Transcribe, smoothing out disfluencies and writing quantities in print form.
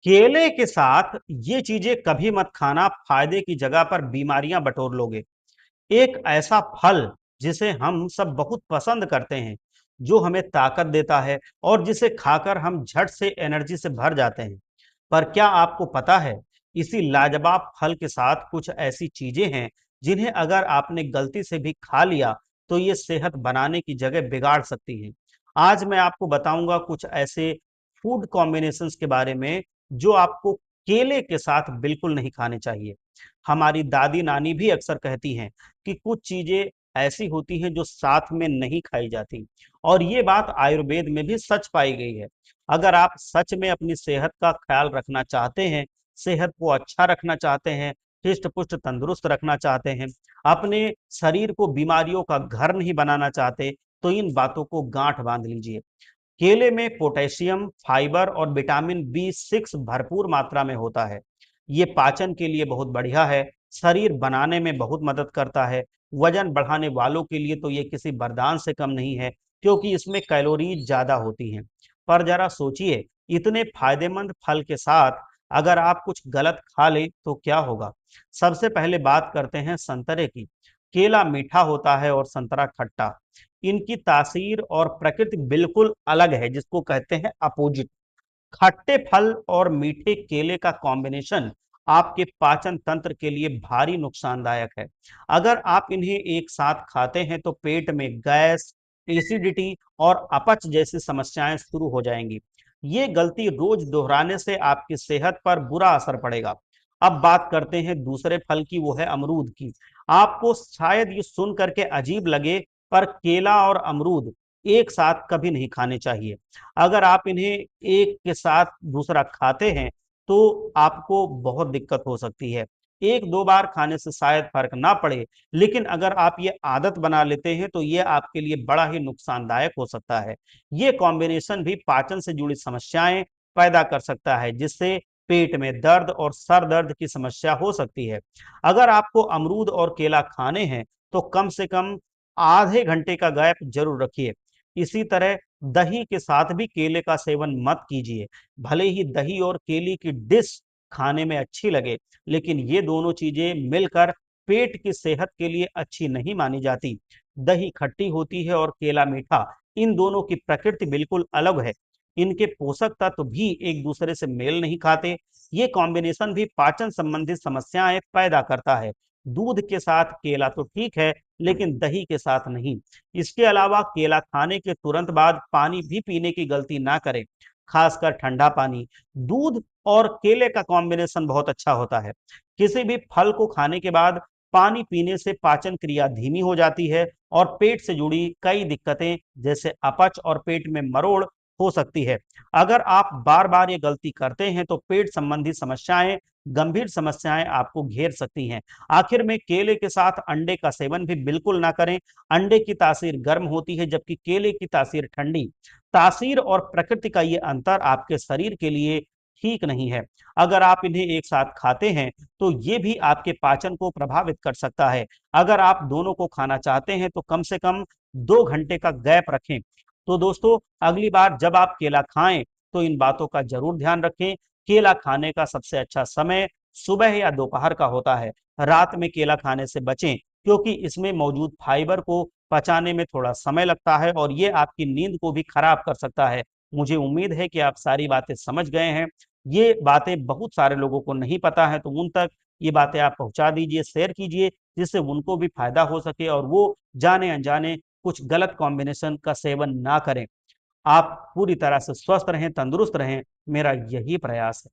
केले के साथ ये चीजें कभी मत खाना, फायदे की जगह पर बीमारियां बटोर लोगे। एक ऐसा फल जिसे हम सब बहुत पसंद करते हैं, जो हमें ताकत देता है और जिसे खाकर हम झट से एनर्जी से भर जाते हैं। पर क्या आपको पता है, इसी लाजवाब फल के साथ कुछ ऐसी चीजें हैं जिन्हें अगर आपने गलती से भी खा लिया तो ये सेहत बनाने की जगह बिगाड़ सकती हैं। आज मैं आपको बताऊंगा कुछ ऐसे फूड कॉम्बिनेशंस के बारे में जो आपको केले के साथ बिल्कुल नहीं खाने चाहिए। हमारी दादी नानी भी अक्सर कहती हैं कि कुछ चीजें ऐसी होती हैं जो साथ में नहीं खाई जाती, और ये बात आयुर्वेद में भी सच पाई गई है। अगर आप सच में अपनी सेहत का ख्याल रखना चाहते हैं, सेहत को अच्छा रखना चाहते हैं, हिष्ट पुष्ट तंदुरुस्त रखना चाहते हैं, अपने शरीर को बीमारियों का घर नहीं बनाना चाहते, तो इन बातों को गांठ बांध लीजिए। केले में पोटेशियम, फाइबर और विटामिन बी 6 भरपूर मात्रा में होता है। ये पाचन के लिए बहुत बढ़िया है, शरीर बनाने में बहुत मदद करता है। वजन बढ़ाने वालों के लिए तो ये किसी वरदान से कम नहीं है, क्योंकि इसमें कैलोरीज ज्यादा होती हैं। पर जरा सोचिए, इतने फायदेमंद फल के साथ अगर आप कुछ गलत खा लें तो क्या होगा। सबसे पहले बात करते हैं संतरे की। केला मीठा होता है और संतरा खट्टा। इनकी तासीर और प्रकृति बिल्कुल अलग है, जिसको कहते हैं अपोजिट। खट्टे फल और मीठे केले का कॉम्बिनेशन आपके पाचन तंत्र के लिए भारी नुकसानदायक है। अगर आप इन्हें एक साथ खाते हैं तो पेट में गैस, एसिडिटी और अपच जैसी समस्याएं शुरू हो जाएंगी। ये गलती रोज दोहराने से आपकी सेहत पर बुरा असर पड़ेगा। अब बात करते हैं दूसरे फल की, वो है अमरूद की। आपको शायद ये सुन करके अजीब लगे, पर केला और अमरूद एक साथ कभी नहीं खाने चाहिए। अगर आप इन्हें एक के साथ दूसरा खाते हैं तो आपको बहुत दिक्कत हो सकती है। एक दो बार खाने से शायद फर्क ना पड़े, लेकिन अगर आप ये आदत बना लेते हैं तो ये आपके लिए बड़ा ही नुकसानदायक हो सकता है। ये कॉम्बिनेशन भी पाचन से जुड़ी समस्याएं पैदा कर सकता है, जिससे पेट में दर्द और सर दर्द की समस्या हो सकती है। अगर आपको अमरूद और केला खाने हैं तो कम से कम आधे घंटे का गैप जरूर रखिए। इसी तरह दही के साथ भी केले का सेवन मत कीजिए। भले ही दही और केले की डिश खाने में अच्छी लगे, लेकिन ये दोनों चीजें मिलकर पेट की सेहत के लिए अच्छी नहीं मानी जाती। दही खट्टी होती है और केला मीठा। इन दोनों की प्रकृति बिल्कुल अलग है। इनके पोषक तत्व भी एक दूसरे से मेल नहीं खाते। ये कॉम्बिनेशन भी पाचन संबंधी समस्याएं पैदा करता है। दूध के साथ केला तो ठीक है, लेकिन दही के साथ नहीं। इसके अलावा केला खाने के तुरंत बाद पानी भी पीने की गलती ना करें, खासकर ठंडा पानी। दूध और केले का कॉम्बिनेशन बहुत अच्छा होता है। किसी भी फल को खाने के बाद पानी पीने से पाचन क्रिया धीमी हो जाती है और पेट से जुड़ी कई दिक्कतें जैसे अपच और पेट में मरोड़ हो सकती है। अगर आप बार बार ये गलती करते हैं तो पेट संबंधी समस्याएं, गंभीर समस्याएं आपको घेर सकती हैं। आखिर में केले के साथ अंडे का सेवन भी बिल्कुल ना करें। अंडे की तासीर गर्म होती है, जबकि केले की तासीर ठंडी। तासीर और प्रकृति का ये अंतर आपके शरीर के लिए ठीक नहीं है। अगर आप इन्हें एक साथ खाते हैं तो ये भी आपके पाचन को प्रभावित कर सकता है। अगर आप दोनों को खाना चाहते हैं तो कम से कम 2 घंटे का गैप रखें। तो दोस्तों, अगली बार जब आप केला खाएं तो इन बातों का जरूर ध्यान रखें। केला खाने का सबसे अच्छा समय सुबह या दोपहर का होता है। रात में केला खाने से बचें, क्योंकि इसमें मौजूद फाइबर को पचाने में थोड़ा समय लगता है और ये आपकी नींद को भी खराब कर सकता है। मुझे उम्मीद है कि आप सारी बातें समझ गए हैं। ये बातें बहुत सारे लोगों को नहीं पता है, तो उन तक ये बातें आप पहुंचा दीजिए, शेयर कीजिए, जिससे उनको भी फायदा हो सके और वो जाने अनजाने कुछ गलत कॉम्बिनेशन का सेवन ना करें। आप पूरी तरह से स्वस्थ रहें, तंदुरुस्त रहें, मेरा यही प्रयास है।